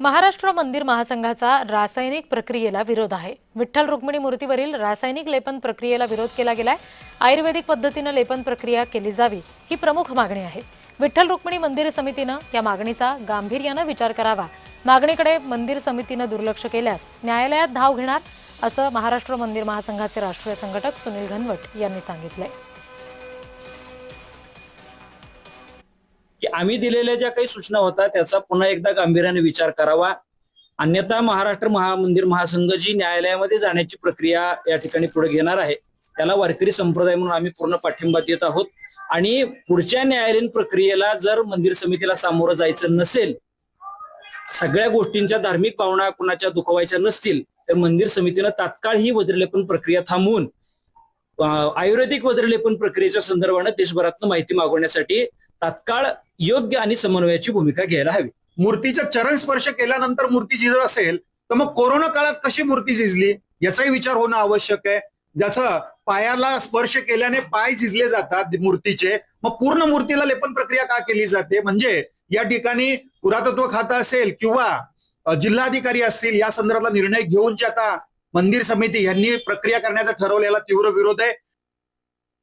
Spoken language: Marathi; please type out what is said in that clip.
महाराष्ट्र मंदिर महासंघाचा रासायनिक प्रक्रियेला विरोध आहे। विठ्ठल रुक्मिणी मूर्तीवरील रासायनिक लेपन प्रक्रियेला विरोध केला गेलाय। आयुर्वेदिक पद्धतीने लेपन प्रक्रिया केली जावी ही प्रमुख मागणी आहे। विठ्ठल रुक्मिणी मंदिर समितीने या मागणीचा गांभीर्याने विचार करावा। मागणीकडे मंदिर समितीने दुर्लक्ष केल्यास न्यायालयात धाव घेणार असं महाराष्ट्र मंदिर महासंघाचे राष्ट्रीय संघटक सुनील घनवट यांनी सांगितले। की आम्ही दिलेल्या ज्या काही सूचना होत्या त्याचा पुन्हा एकदा गांभीर्याने विचार करावा, अन्यथा महाराष्ट्र मंदिर महासंघ जी न्यायालयामध्ये जाण्याची प्रक्रिया या ठिकाणी पुढे घेणार आहे त्याला वारकरी संप्रदाय म्हणून आम्ही पूर्ण पाठिंबा देत आहोत। आणि पुढच्या न्यायालयीन प्रक्रियेला जर मंदिर समितीला सामोरं जायचं नसेल, सगळ्या गोष्टींच्या धार्मिक भावना कुणाच्या दुखवायच्या नसतील, तर मंदिर समितीनं तात्काळ ही वज्रलेपन प्रक्रिया थांबवून आयुर्वेदिक वज्रलेपन प्रक्रियेच्या संदर्भाने देशभरातून माहिती मागवण्यासाठी तात्काळ योग्य आणि समन्वयाची भूमिका घ्यायला हवी। मूर्तीचा चरण स्पर्श केल्यानंतर मूर्ती झिजत असेल तर मग कोरोना काळात कशी मूर्ती झिजली याचाही विचार होणं आवश्यक आहे। ज्याचं पायाला स्पर्श केल्याने पाय झिजले जातात मूर्तीचे, मग पूर्ण मूर्तीला लेपन प्रक्रिया का केली जाते? म्हणजे या ठिकाणी पुरातत्व खातं असेल किंवा जिल्हाधिकारी असतील या संदर्भातला निर्णय घेऊन जे आता मंदिर समिती यांनी प्रक्रिया करण्याचा ठरवलेला तीव्र विरोध आहे।